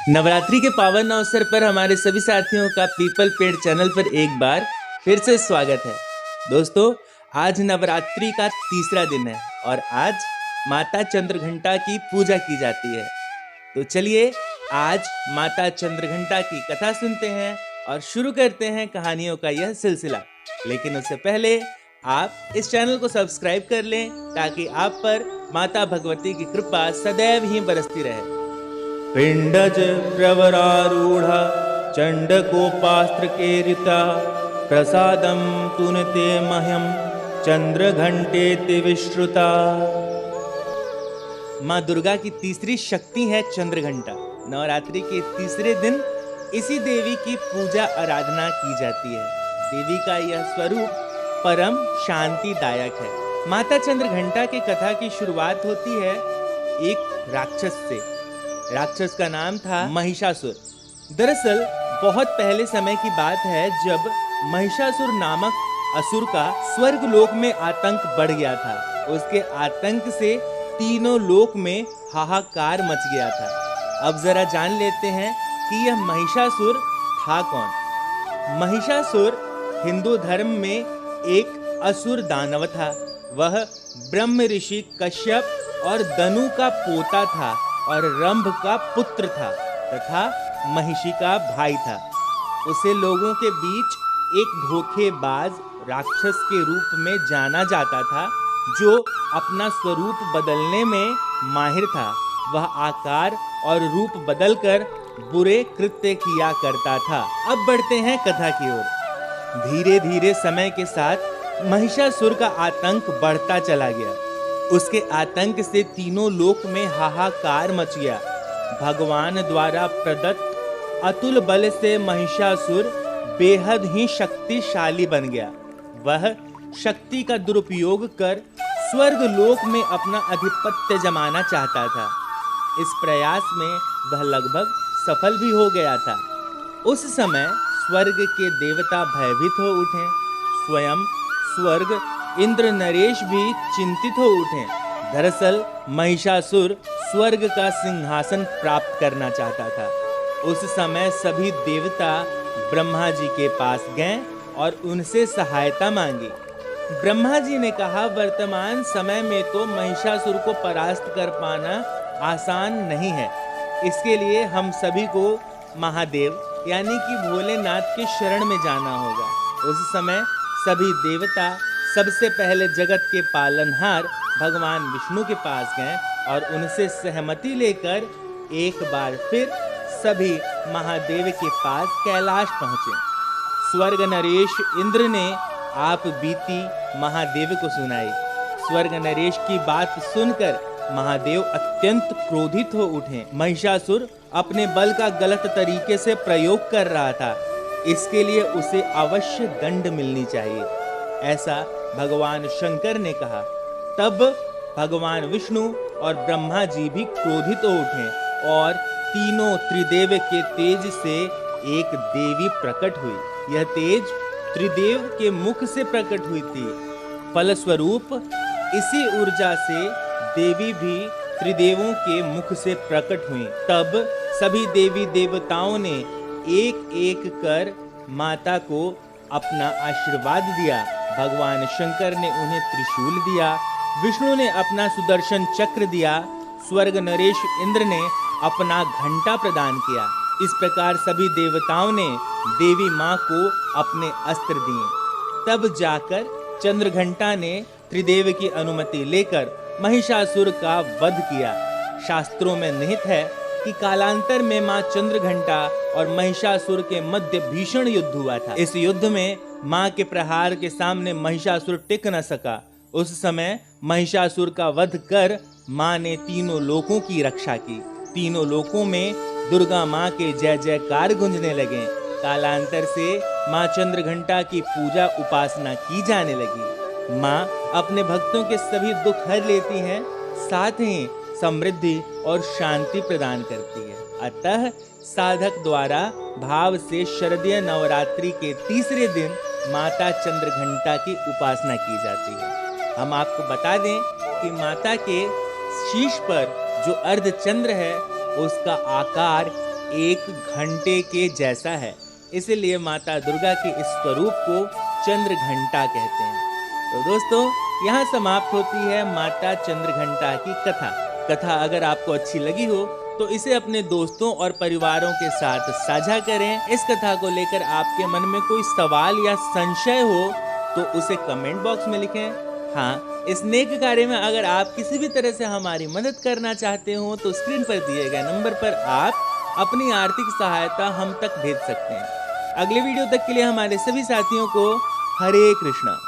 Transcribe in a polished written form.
नवरात्रि के पावन अवसर पर हमारे सभी साथियों का पीपल पेड़ चैनल पर एक बार फिर से स्वागत है। दोस्तों, आज नवरात्रि का तीसरा दिन है और आज माता चंद्रघंटा की पूजा की जाती है। तो चलिए आज माता चंद्रघंटा की कथा सुनते हैं और शुरू करते हैं कहानियों का यह सिलसिला। लेकिन उससे पहले आप इस चैनल को सब्सक्राइब कर लें ताकि आप पर माता भगवती की कृपा सदैव ही बरसती रहे। पिंडज प्रवरारूढ़ चंडकोपास्त्र केरिता प्रसादम तुनते मह्यम चंद्रघंटेति विश्रुता। माँ दुर्गा की तीसरी शक्ति है चंद्रघंटा। नवरात्रि के तीसरे दिन इसी देवी की पूजा आराधना की जाती है। देवी का यह स्वरूप परम शांतिदायक है। माता चंद्रघंटा की कथा की शुरुआत होती है एक राक्षस से। राक्षस का नाम था महिषासुर। दरअसल बहुत पहले समय की बात है जब महिषासुर नामक असुर का स्वर्ग लोक में आतंक बढ़ गया था। उसके आतंक से तीनों लोक में हाहाकार मच गया था। अब जरा जान लेते हैं कि यह महिषासुर था कौन। महिषासुर हिंदू धर्म में एक असुर दानव था। वह ब्रह्म ऋषि कश्यप और दनु का पोता था और रंभ का पुत्र था तथा महिषी का भाई था। उसे लोगों के बीच एक धोखेबाज राक्षस के रूप में जाना जाता था जो अपना स्वरूप बदलने में माहिर था। वह आकार और रूप बदलकर बुरे कृत्य किया करता था। अब बढ़ते हैं कथा की ओर। धीरे धीरे समय के साथ महिषासुर का आतंक बढ़ता चला गया। उसके आतंक से तीनों लोक में हाहाकार मच गया। भगवान द्वारा प्रदत्त अतुल बल से महिषासुर बेहद ही शक्तिशाली बन गया। वह शक्ति का दुरुपयोग कर स्वर्ग लोक में अपना आधिपत्य जमाना चाहता था। इस प्रयास में वह लगभग सफल भी हो गया था। उस समय स्वर्ग के देवता भयभीत हो उठे। स्वयं स्वर्ग इंद्र नरेश भी चिंतित हो उठे। दरअसल महिषासुर स्वर्ग का सिंहासन प्राप्त करना चाहता था। उस समय सभी देवता ब्रह्मा जी के पास गए और उनसे सहायता मांगी। ब्रह्मा जी ने कहा, वर्तमान समय में तो महिषासुर को परास्त कर पाना आसान नहीं है। इसके लिए हम सभी को महादेव यानी कि भोलेनाथ के शरण में जाना होगा। उस समय सभी देवता सबसे पहले जगत के पालनहार भगवान विष्णु के पास गए और उनसे सहमति लेकर एक बार फिर सभी महादेव के पास कैलाश पहुंचे। स्वर्ग नरेश इंद्र ने आप बीती महादेव को सुनाई। स्वर्ग नरेश की बात सुनकर महादेव अत्यंत क्रोधित हो उठे। महिषासुर अपने बल का गलत तरीके से प्रयोग कर रहा था। इसके लिए उसे अवश्य दंड मिलनी चाहिए, ऐसा भगवान शंकर ने कहा। तब भगवान विष्णु और ब्रह्मा जी भी क्रोधित हो उठे और तीनों त्रिदेव के तेज से एक देवी प्रकट हुई। यह तेज त्रिदेव के मुख से प्रकट हुई थी। फलस्वरूप इसी ऊर्जा से देवी भी त्रिदेवों के मुख से प्रकट हुई। तब सभी देवी देवताओं ने एक एक कर माता को अपना आशीर्वाद दिया। भगवान शंकर ने उन्हें त्रिशूल दिया। विष्णु ने अपना सुदर्शन चक्र दिया। स्वर्ग नरेश इंद्र ने अपना घंटा प्रदान किया। इस प्रकार सभी देवताओं ने देवी माँ को अपने अस्त्र दिए। तब जाकर चंद्रघंटा ने त्रिदेव की अनुमति लेकर महिषासुर का वध किया। शास्त्रों में निहित है कि कालांतर में मां चंद्रघंटा और महिषासुर के मध्य भीषण युद्ध हुआ था। इस युद्ध में मां के प्रहार के सामने महिषासुर टिक न सका। उस समय महिषासुर का वध कर मां ने तीनों लोकों की रक्षा की। तीनों लोकों में दुर्गा मां के जय जयकार गूंजने लगे। कालांतर से मां चंद्रघंटा की पूजा उपासना की जाने लगी। मां अपने भक्तों के सभी दुख हर लेती हैं, साथ ही समृद्धि और शांति प्रदान करती है। अतः साधक द्वारा भाव से शारदीय नवरात्रि के तीसरे दिन माता चंद्रघंटा की उपासना की जाती है। हम आपको बता दें कि माता के शीश पर जो अर्धचंद्र है उसका आकार एक घंटे के जैसा है। इसीलिए माता दुर्गा के इस स्वरूप को चंद्र घंटा कहते हैं। तो दोस्तों, यहाँ समाप्त होती है माता चंद्रघंटा की कथा। कथा अगर आपको अच्छी लगी हो तो इसे अपने दोस्तों और परिवारों के साथ साझा करें। इस कथा को लेकर आपके मन में कोई सवाल या संशय हो तो उसे कमेंट बॉक्स में लिखें। हाँ, इस नेक कार्य में अगर आप किसी भी तरह से हमारी मदद करना चाहते हो तो स्क्रीन पर दिए गए नंबर पर आप अपनी आर्थिक सहायता हम तक भेज सकते हैं। अगले वीडियो तक के लिए हमारे सभी साथियों को हरे कृष्णा।